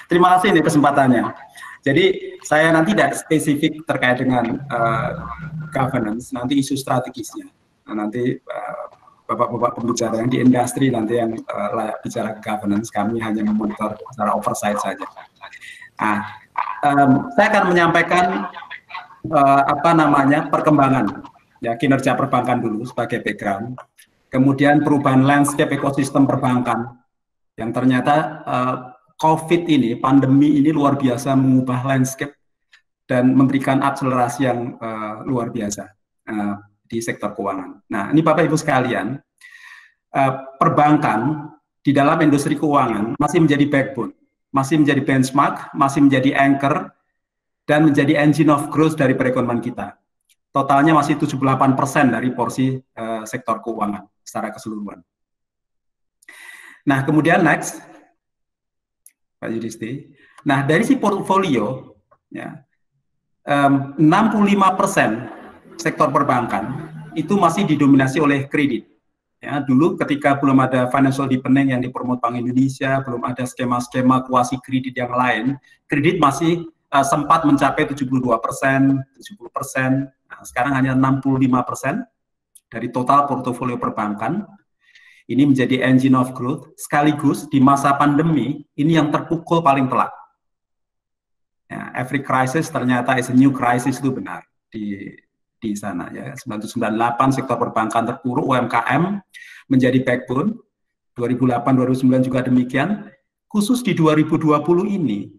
Terima kasih nih kesempatannya. Jadi saya nanti tidak spesifik terkait dengan governance, nanti isu strategisnya. Nah, nanti bapak-bapak pembicara yang di industri nanti yang layak bicara governance, kami hanya memonitor secara oversight saja. Nah, saya akan menyampaikan perkembangan ya kinerja perbankan dulu sebagai background, kemudian perubahan landscape ekosistem perbankan yang ternyata COVID ini, pandemi ini luar biasa mengubah landscape dan memberikan akselerasi yang luar biasa di sektor keuangan. Nah, ini Bapak Ibu sekalian, perbankan di dalam industri keuangan masih menjadi backbone, masih menjadi benchmark, masih menjadi anchor, dan menjadi engine of growth dari perekonomian kita. Totalnya masih 78% dari porsi sektor keuangan secara keseluruhan. Nah, kemudian next, Pak Yudisti. Nah, dari si portfolio, ya, 65% sektor perbankan itu masih didominasi oleh kredit. Ya, dulu ketika belum ada financial deepening yang dipromot Bank Indonesia, belum ada skema-skema kuasi kredit yang lain, kredit masih sempat mencapai 72%, 70%. Nah, sekarang hanya 65% dari total portofolio perbankan. Ini menjadi engine of growth, sekaligus di masa pandemi, ini yang terpukul paling telak. Ya, every crisis ternyata is a new crisis, itu benar di sana. Ya. 1998 sektor perbankan terpuruk, UMKM menjadi backbone, 2008-2009 juga demikian. Khusus di 2020 ini,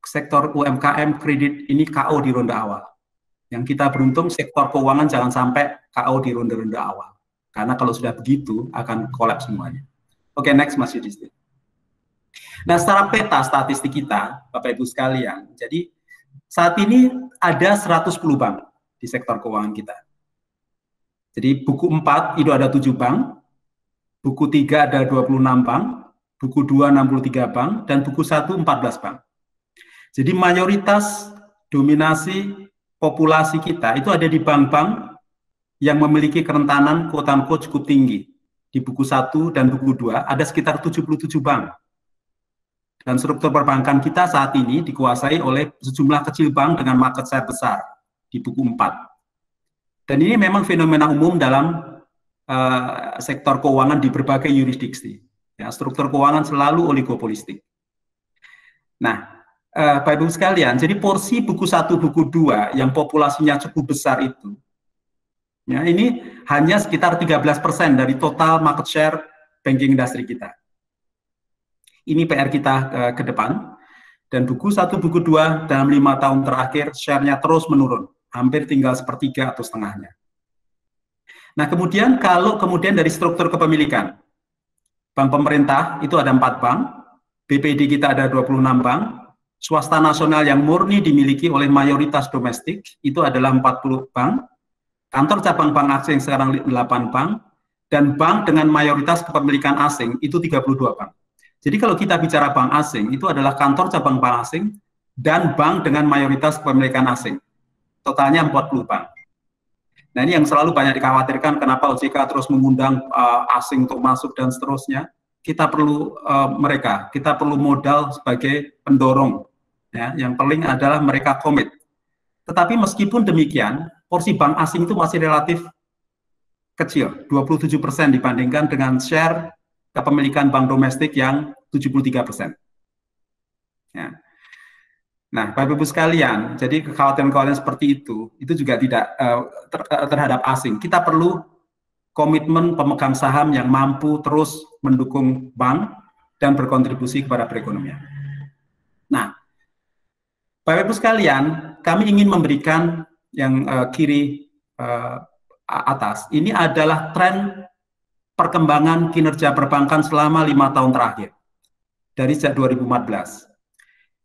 sektor UMKM kredit ini KO di ronde awal. Yang kita beruntung sektor keuangan jangan sampai KO di ronde-ronde awal. Karena kalau sudah begitu, akan kolaps semuanya. Oke, next Mas Yudisti. Nah, secara peta statistik kita, Bapak Ibu sekalian, jadi saat ini ada 110 bank di sektor keuangan kita. Jadi buku 4 itu ada 7 bank, buku 3 ada 26 bank, buku 2 63 bank, dan buku 1 14 bank. Jadi mayoritas dominasi populasi kita itu ada di bank-bank yang memiliki kerentanan quote-unquote cukup tinggi. Di buku 1 dan buku 2 ada sekitar 77 bank. Dan struktur perbankan kita saat ini dikuasai oleh sejumlah kecil bank dengan market share besar di buku 4. Dan ini memang fenomena umum dalam sektor keuangan di berbagai yurisdiksi. Ya, struktur keuangan selalu oligopolistik. Nah, Bapak Ibu sekalian, jadi porsi buku 1, buku 2 yang populasinya cukup besar itu, ya, ini hanya sekitar 13% dari total market share banking industry kita. Ini PR kita ke depan. Dan buku 1, buku 2 dalam 5 tahun terakhir share-nya terus menurun. Hampir tinggal sepertiga atau setengahnya. Nah, kemudian kalau kemudian dari struktur kepemilikan, bank pemerintah itu ada 4 bank, BPD kita ada 26 bank, swasta nasional yang murni dimiliki oleh mayoritas domestik itu adalah 40 bank, kantor cabang bank asing sekarang 8 bank, dan bank dengan mayoritas kepemilikan asing itu 32 bank. Jadi kalau kita bicara bank asing, itu adalah kantor cabang bank asing dan bank dengan mayoritas kepemilikan asing. Totalnya 40 bank. Nah, ini yang selalu banyak dikhawatirkan kenapa OJK terus mengundang asing untuk masuk dan seterusnya. Kita perlu kita perlu modal sebagai pendorong. Ya, yang paling adalah mereka komit. Tetapi meskipun demikian, porsi bank asing itu masih relatif kecil, 27% dibandingkan dengan share kepemilikan bank domestik yang 73%. Ya. Nah, Bapak Ibu sekalian, jadi kekhawatiran-kekhawatiran seperti itu juga tidak terhadap asing. Kita perlu komitmen pemegang saham yang mampu terus mendukung bank dan berkontribusi kepada perekonomian. Nah, Bapak Ibu sekalian, kami ingin memberikan yang kiri atas. Ini adalah tren perkembangan kinerja perbankan selama 5 tahun terakhir, dari sejak 2014.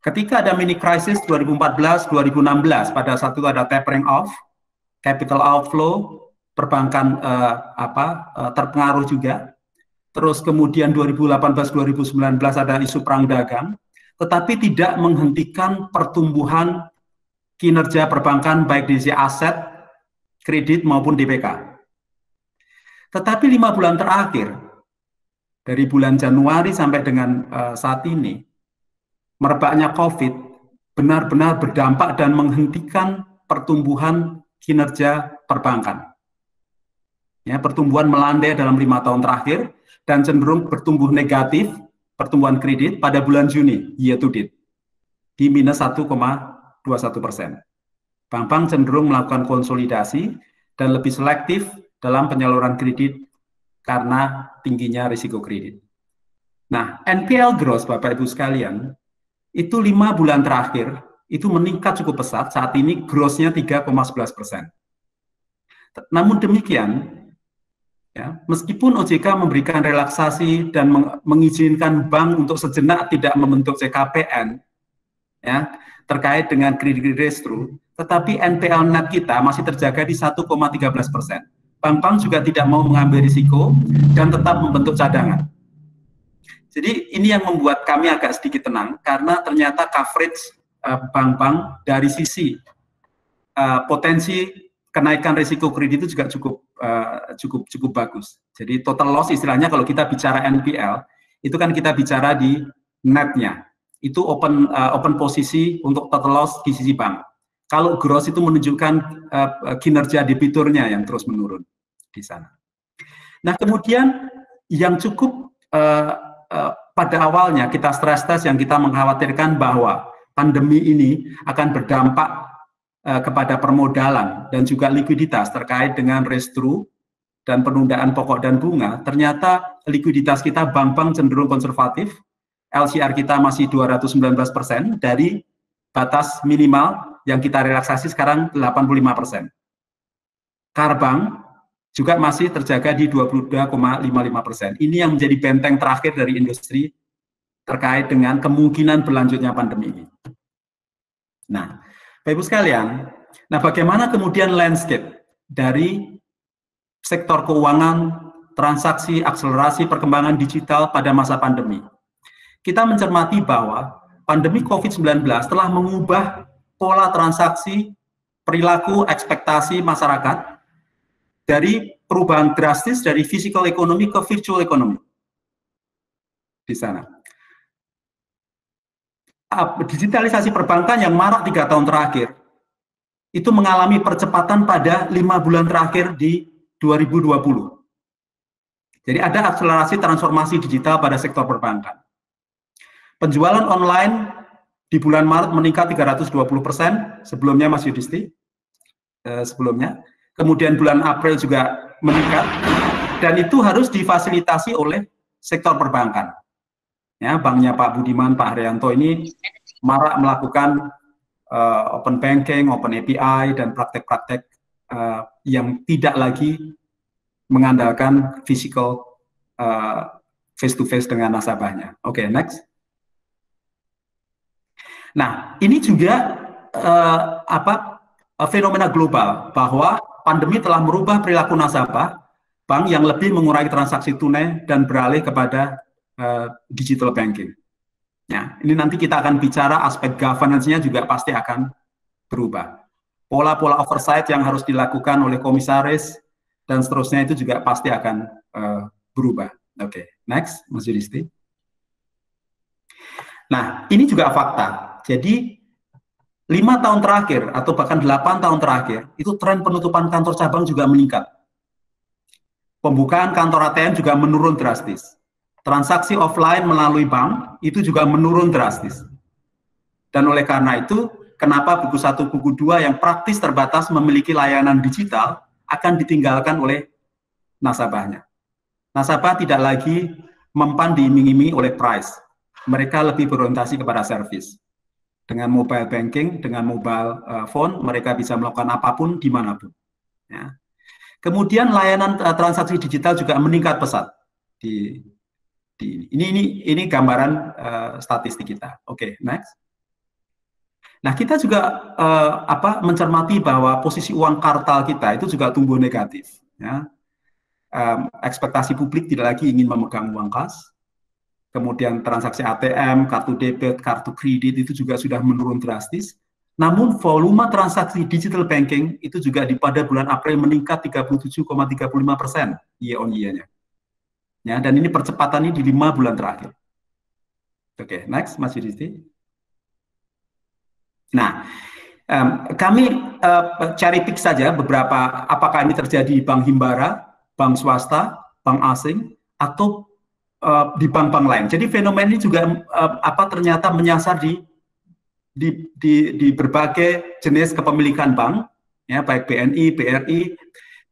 Ketika ada mini crisis 2014-2016, pada saat itu ada tapering off, capital outflow, perbankan terpengaruh juga. Terus kemudian 2018-2019 ada isu perang dagang, tetapi tidak menghentikan pertumbuhan kinerja perbankan baik di sisi aset, kredit maupun DPK. Tetapi 5 bulan terakhir, dari bulan Januari sampai dengan saat ini, merebaknya COVID benar-benar berdampak dan menghentikan pertumbuhan kinerja perbankan. Ya, pertumbuhan melandai dalam 5 tahun terakhir dan cenderung bertumbuh negatif pertumbuhan kredit pada bulan Juni year to date di minus 1,21%. Bank-bank cenderung melakukan konsolidasi dan lebih selektif dalam penyaluran kredit karena tingginya risiko kredit. Nah, NPL growth Bapak Ibu sekalian, itu 5 bulan terakhir itu meningkat cukup pesat, saat ini growth-nya 3,11%. Namun demikian, ya, meskipun OJK memberikan relaksasi dan mengizinkan bank untuk sejenak tidak membentuk CKPN, ya, terkait dengan kredit restru, tetapi NPL net kita masih terjaga di 1,13%. Bank-bank juga tidak mau mengambil risiko dan tetap membentuk cadangan. Jadi ini yang membuat kami agak sedikit tenang karena ternyata coverage bank-bank dari sisi potensi kenaikan risiko kredit itu juga cukup bagus. Jadi total loss istilahnya kalau kita bicara NPL itu kan kita bicara di netnya. Itu open posisi untuk total loss di sisi bank. Kalau gross itu menunjukkan kinerja debiturnya yang terus menurun di sana. Nah, kemudian yang cukup pada awalnya kita stress test yang kita mengkhawatirkan bahwa pandemi ini akan berdampak kepada permodalan dan juga likuiditas terkait dengan restru dan penundaan pokok dan bunga. Ternyata likuiditas kita bank-bank cenderung konservatif. LCR kita masih 219% dari batas minimal yang kita relaksasi sekarang 85%. CAR bank juga masih terjaga di 22,55%. Ini yang menjadi benteng terakhir dari industri terkait dengan kemungkinan berlanjutnya pandemi ini. Nah, Bapak Ibu sekalian, bagaimana kemudian landscape dari sektor keuangan, transaksi, akselerasi perkembangan digital pada masa pandemi? Kita mencermati bahwa pandemi COVID-19 telah mengubah pola transaksi, perilaku, ekspektasi masyarakat dari perubahan drastis dari physical economy ke virtual economy di sana. Digitalisasi perbankan yang marak 3 tahun terakhir itu mengalami percepatan pada 5 bulan terakhir di 2020. Jadi ada akselerasi transformasi digital pada sektor perbankan. Penjualan online di bulan Maret meningkat 320%, sebelumnya Mas Yudisti, sebelumnya. Kemudian bulan April juga meningkat, dan itu harus difasilitasi oleh sektor perbankan. Ya, banknya Pak Budiman, Pak Haryanto ini marak melakukan open banking, open API, dan praktek-praktek yang tidak lagi mengandalkan physical face-to-face dengan nasabahnya. Oke, next. Nah, ini juga fenomena global bahwa pandemi telah merubah perilaku nasabah, bank yang lebih mengurangi transaksi tunai dan beralih kepada digital banking. Ya, ini nanti kita akan bicara aspek governance-nya juga pasti akan berubah. Pola-pola oversight yang harus dilakukan oleh komisaris dan seterusnya itu juga pasti akan berubah. Oke, next, Mas Yudisti. Nah, ini juga fakta. Jadi 5 tahun terakhir atau bahkan 8 tahun terakhir itu tren penutupan kantor cabang juga meningkat. Pembukaan kantor ATM juga menurun drastis. Transaksi offline melalui bank itu juga menurun drastis. Dan oleh karena itu, kenapa buku 1, buku 2 yang praktis terbatas memiliki layanan digital akan ditinggalkan oleh nasabahnya. Nasabah tidak lagi mempan diiming-imingi oleh price. Mereka lebih berorientasi kepada service. Dengan mobile banking, dengan mobile phone, mereka bisa melakukan apapun, dimanapun. Ya. Kemudian layanan transaksi digital juga meningkat pesat. Ini gambaran statistik kita. Oke, next. Nah, kita juga mencermati bahwa posisi uang kartal kita itu juga tumbuh negatif. Ya. Ekspektasi publik tidak lagi ingin memegang uang kas. Kemudian transaksi ATM, kartu debit, kartu kredit itu juga sudah menurun drastis. Namun volume transaksi digital banking itu juga pada bulan April meningkat 37,35% year on year-nya. Ya, dan ini percepatannya di 5 bulan terakhir. Oke, next, Mas Yudisti. Nah, kami cari pick saja beberapa, apakah ini terjadi di bank himbara, bank swasta, bank asing, atau di bank-bank lain. Jadi fenomena ini juga ternyata menyasar di berbagai jenis kepemilikan bank, ya, baik BNI, BRI,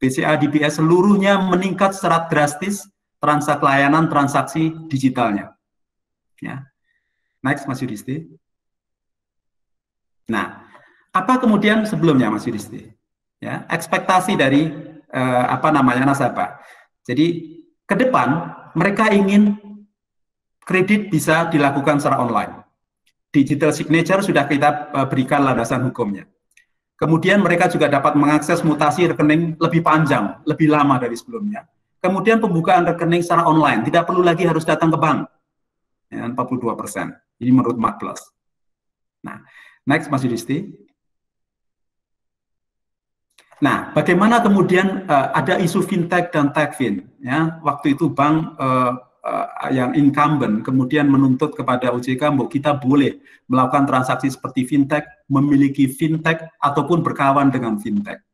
BCA, DBS, seluruhnya meningkat secara drastis layanan transaksi digitalnya. Ya. Next, Mas Yudhisti. Nah, apa kemudian sebelumnya, Mas Yudhisti? Ya, ekspektasi dari nasabah. Jadi ke depan mereka ingin kredit bisa dilakukan secara online. Digital signature sudah kita berikan landasan hukumnya. Kemudian mereka juga dapat mengakses mutasi rekening lebih panjang, lebih lama dari sebelumnya. Kemudian pembukaan rekening secara online, tidak perlu lagi harus datang ke bank. Ya, 42%. Ini menurut Mark+. Nah, next, Mas Yudhisti. Nah, bagaimana kemudian ada isu fintech dan techfin? Ya, waktu itu bank yang incumbent kemudian menuntut kepada OJK, kita boleh melakukan transaksi seperti fintech, memiliki fintech, ataupun berkawan dengan fintech.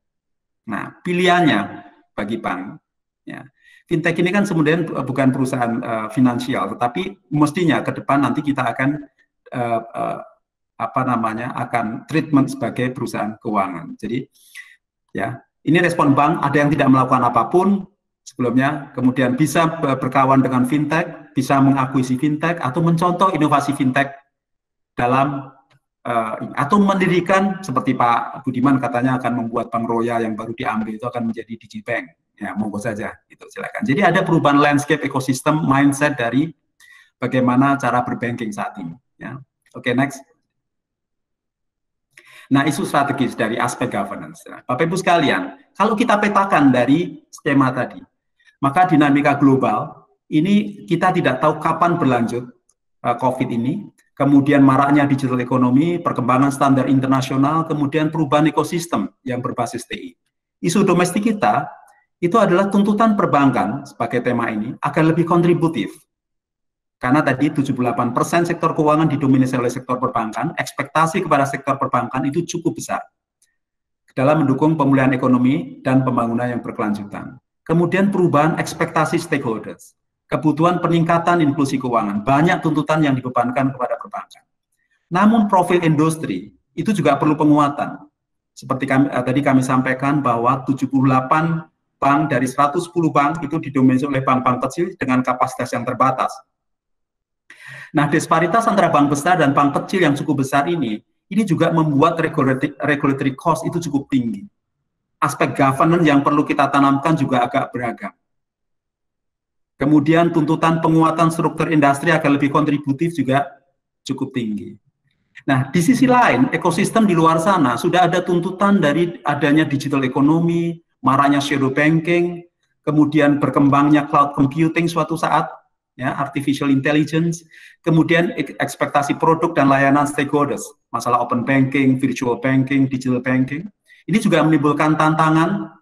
Nah, pilihannya bagi bank, ya, fintech ini kan sebenarnya bukan perusahaan finansial, tetapi mestinya ke depan nanti kita akan akan treatment sebagai perusahaan keuangan. Jadi, ya, ini respon bank, ada yang tidak melakukan apapun sebelumnya, kemudian bisa berkawan dengan fintech, bisa mengakuisisi fintech, atau mencontoh inovasi fintech dalam atau mendirikan, seperti Pak Budiman katanya akan membuat Bank Royal yang baru diambil itu akan menjadi digibank. Ya, monggo saja, itu silakan. Jadi ada perubahan landscape ekosistem, mindset dari bagaimana cara berbanking saat ini. Ya. Oke, next. Nah, isu strategis dari aspek governance. Nah, Bapak Ibu sekalian, kalau kita petakan dari skema tadi, maka dinamika global ini kita tidak tahu kapan berlanjut COVID ini, kemudian maraknya digital ekonomi, perkembangan standar internasional, kemudian perubahan ekosistem yang berbasis TI. Isu domestik kita itu adalah tuntutan perbankan sebagai tema ini agar lebih kontributif. Karena tadi 78% sektor keuangan didominasi oleh sektor perbankan, ekspektasi kepada sektor perbankan itu cukup besar dalam mendukung pemulihan ekonomi dan pembangunan yang berkelanjutan. Kemudian perubahan ekspektasi stakeholders, kebutuhan peningkatan inklusi keuangan, banyak tuntutan yang dibebankan kepada perbankan. Namun profil industri itu juga perlu penguatan. Seperti tadi kami sampaikan bahwa 78 bank dari 110 bank itu didominasi oleh bank-bank kecil dengan kapasitas yang terbatas. Nah, disparitas antara bank besar dan bank kecil yang cukup besar ini juga membuat regulatory cost itu cukup tinggi. Aspek governance yang perlu kita tanamkan juga agak beragam. Kemudian tuntutan penguatan struktur industri agar lebih kontributif juga cukup tinggi. Nah, di sisi lain, ekosistem di luar sana sudah ada tuntutan dari adanya digital ekonomi, maraknya shadow banking, kemudian berkembangnya cloud computing suatu saat, ya, artificial intelligence, kemudian ekspektasi produk dan layanan stakeholders, masalah open banking, virtual banking, digital banking, ini juga menimbulkan tantangan,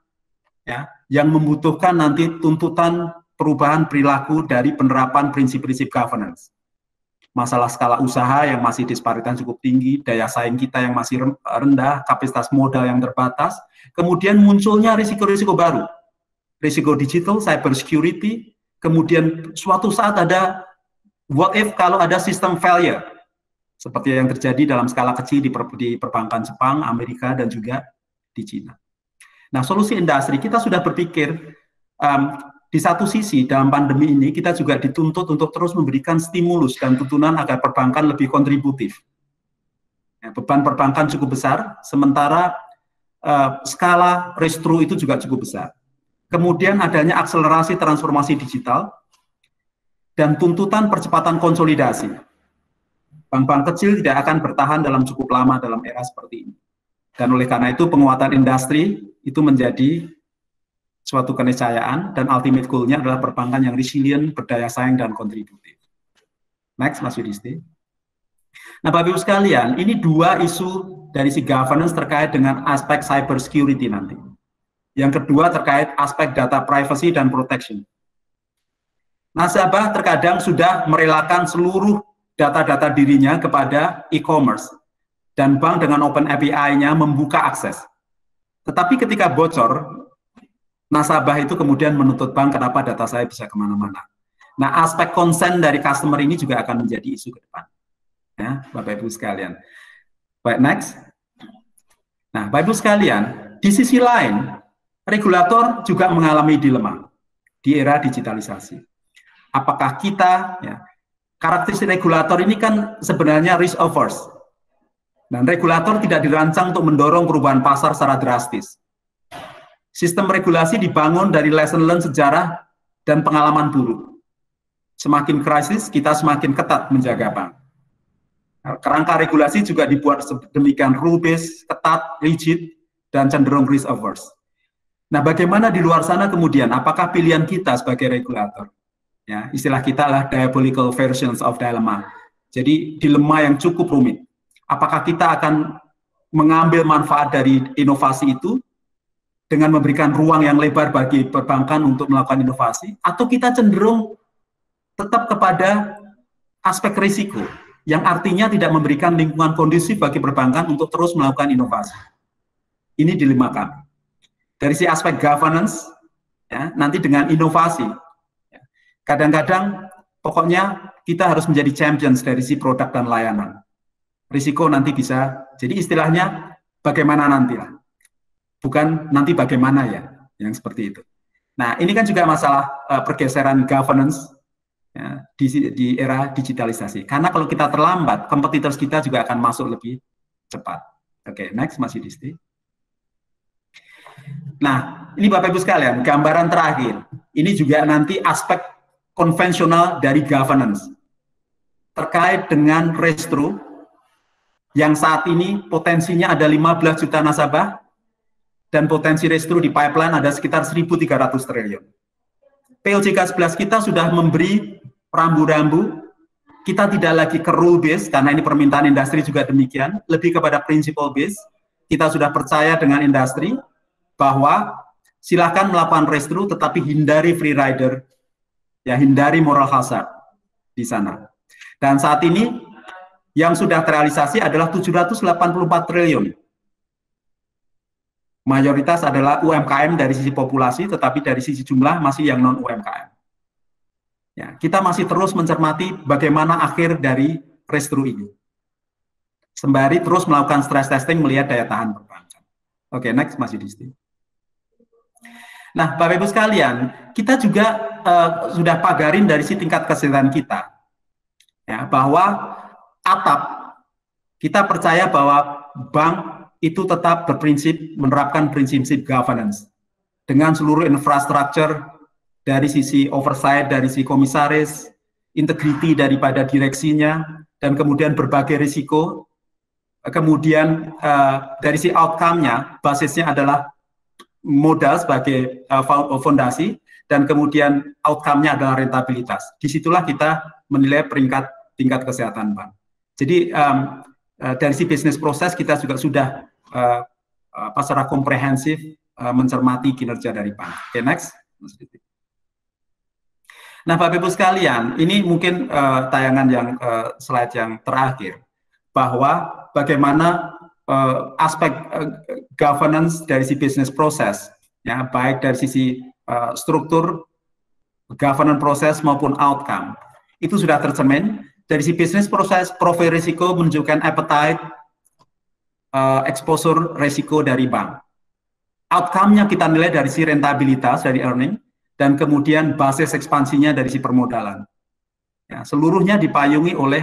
ya, yang membutuhkan nanti tuntutan perubahan perilaku dari penerapan prinsip-prinsip governance. Masalah skala usaha yang masih disparitas cukup tinggi, daya saing kita yang masih rendah, kapasitas modal yang terbatas, kemudian munculnya risiko-risiko baru, risiko digital, cyber security. Kemudian suatu saat ada what if kalau ada sistem failure, seperti yang terjadi dalam skala kecil di perbankan Jepang, Amerika, dan juga di Cina. Nah, solusi industri kita sudah berpikir, di satu sisi dalam pandemi ini kita juga dituntut untuk terus memberikan stimulus dan tuntunan agar perbankan lebih kontributif. Ya, beban perbankan cukup besar, sementara skala restru itu juga cukup besar. Kemudian adanya akselerasi transformasi digital dan tuntutan percepatan konsolidasi. Bank-bank kecil tidak akan bertahan dalam cukup lama dalam era seperti ini. Dan oleh karena itu penguatan industri itu menjadi suatu keniscayaan dan ultimate goal-nya adalah perbankan yang resilient, berdaya saing, dan kontributif. Next, Mas Yudhisti. Nah, Bapak Ibu sekalian, ini dua isu dari si governance terkait dengan aspek cyber security nanti. Yang kedua terkait aspek data privacy dan protection. Nasabah terkadang sudah merelakan seluruh data-data dirinya kepada e-commerce. dan bank dengan open API-nya membuka akses. Tetapi ketika bocor, nasabah itu kemudian menuntut bank, kenapa data saya bisa kemana-mana. Nah, aspek konsen dari customer ini juga akan menjadi isu ke depan. Ya, Bapak Ibu sekalian. Baik, next. Nah, Bapak Ibu sekalian, di sisi lain, regulator juga mengalami dilema di era digitalisasi. Apakah kita, ya, karakteristik regulator ini kan sebenarnya risk averse. Dan regulator tidak dirancang untuk mendorong perubahan pasar secara drastis. Sistem regulasi dibangun dari lesson learned sejarah dan pengalaman buruk. Semakin krisis, kita semakin ketat menjaga bank. Kerangka regulasi juga dibuat sedemikian rule-based, ketat, rigid, dan cenderung risk averse. Nah, bagaimana di luar sana kemudian? Apakah pilihan kita sebagai regulator? Ya, istilah kita adalah diabolical versions of dilemma. Jadi dilema yang cukup rumit. Apakah kita akan mengambil manfaat dari inovasi itu dengan memberikan ruang yang lebar bagi perbankan untuk melakukan inovasi, atau kita cenderung tetap kepada aspek risiko, yang artinya tidak memberikan lingkungan kondusif bagi perbankan untuk terus melakukan inovasi. Ini dilema kami. Dari si aspek governance, ya, nanti dengan inovasi, kadang-kadang pokoknya kita harus menjadi champions dari si produk dan layanan. Risiko nanti bisa, jadi istilahnya bagaimana nantilah, bukan nanti bagaimana ya, yang seperti itu. Nah, ini kan juga masalah pergeseran governance, ya, di era digitalisasi. Karena kalau kita terlambat, kompetitors kita juga akan masuk lebih cepat. Oke, next, Mas Yudisti. Nah, ini Bapak Ibu sekalian, gambaran terakhir. Ini juga nanti aspek konvensional dari governance. Terkait dengan Restro, yang saat ini potensinya ada 15 juta nasabah, dan potensi Restro di pipeline ada sekitar 1.300 triliun. POJK 11 kita sudah memberi rambu-rambu, kita tidak lagi ke rule base, karena ini permintaan industri juga demikian, lebih kepada principle base. Kita sudah percaya dengan industri, bahwa silakan melakukan Restro, tetapi hindari free rider, ya, hindari moral hazard di sana. Dan saat ini, yang sudah terrealisasi adalah 784 triliun. Mayoritas adalah UMKM dari sisi populasi, tetapi dari sisi jumlah masih yang non-UMKM. Ya, kita masih terus mencermati bagaimana akhir dari Restro ini. Sembari terus melakukan stress testing melihat daya tahan perbankan. Oke, next, Mas Yudisti. Nah, Bapak Ibu sekalian, kita juga sudah pagarin dari si tingkat kesadaran kita, ya, bahwa atap, kita percaya bahwa bank itu tetap berprinsip menerapkan prinsip governance dengan seluruh infrastruktur dari sisi oversight, dari sisi komisaris, integriti daripada direksinya, dan kemudian berbagai risiko. Kemudian dari sisi outcome-nya, basisnya adalah modal sebagai fondasi, dan kemudian outcome-nya adalah rentabilitas. Disitulah kita menilai peringkat tingkat kesehatan bank. Jadi dari si bisnis proses kita juga sudah secara komprehensif mencermati kinerja dari bank. Oke, next. Nah, Bapak Ibu sekalian, ini mungkin tayangan yang slide yang terakhir, bahwa bagaimana aspek governance dari si bisnis proses, ya, baik dari sisi struktur, governance proses maupun outcome, itu sudah tercermin. Dari si bisnis proses, profil risiko menunjukkan appetite, exposure risiko dari bank. Outcome-nya kita nilai dari si rentabilitas, dari earning, dan kemudian basis ekspansinya dari si permodalan. Ya, seluruhnya dipayungi oleh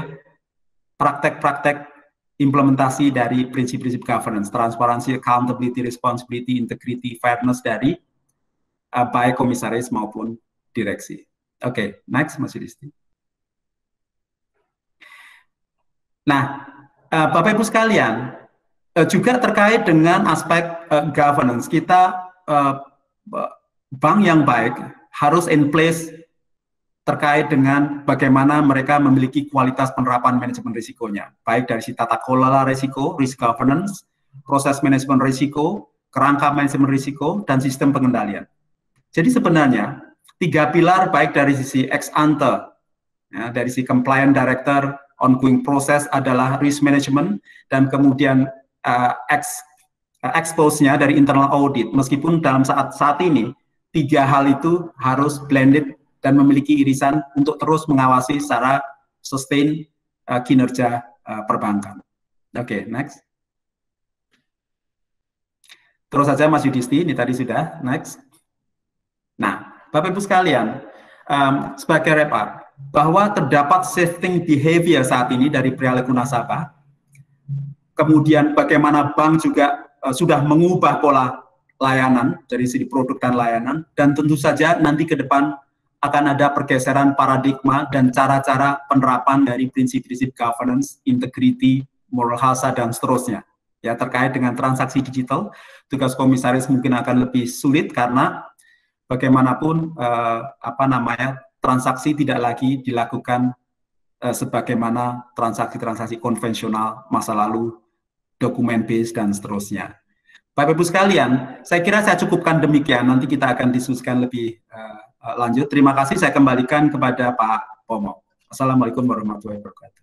praktek-praktek implementasi dari prinsip-prinsip governance, transparansi, accountability, responsibility, integrity, fairness dari baik komisaris maupun direksi. Oke, next, Mas Yudisti. Nah, Bapak Ibu sekalian, juga terkait dengan aspek governance, kita bank yang baik harus in place terkait dengan bagaimana mereka memiliki kualitas penerapan manajemen risikonya, baik dari si tata kelola risiko, risk governance, proses manajemen risiko, kerangka manajemen risiko, dan sistem pengendalian. Jadi sebenarnya 3 pilar baik dari sisi ex ante, ya, dari si compliance director, ongoing proses adalah risk management, dan kemudian expose-nya dari internal audit. Meskipun dalam saat ini, 3 hal itu harus blended dan memiliki irisan untuk terus mengawasi secara sustain kinerja perbankan. Oke, next. Terus saja Mas Yudisti, ini tadi sudah, next. Nah, Bapak Ibu sekalian, sebagai wrap-up, bahwa terdapat shifting behavior saat ini dari perilaku nasabah, kemudian bagaimana bank juga sudah mengubah pola layanan dari segi produk dan layanan, dan tentu saja nanti ke depan akan ada pergeseran paradigma dan cara-cara penerapan dari prinsip-prinsip governance, integrity, moral hazard, dan seterusnya. Ya, terkait dengan transaksi digital, tugas komisaris mungkin akan lebih sulit karena bagaimanapun transaksi tidak lagi dilakukan sebagaimana transaksi-transaksi konvensional masa lalu, dokumen based, dan seterusnya. Bapak Ibu sekalian, saya kira saya cukupkan demikian, nanti kita akan diskusikan lebih lanjut. Terima kasih, saya kembalikan kepada Pak Pomo. Assalamualaikum warahmatullahi wabarakatuh.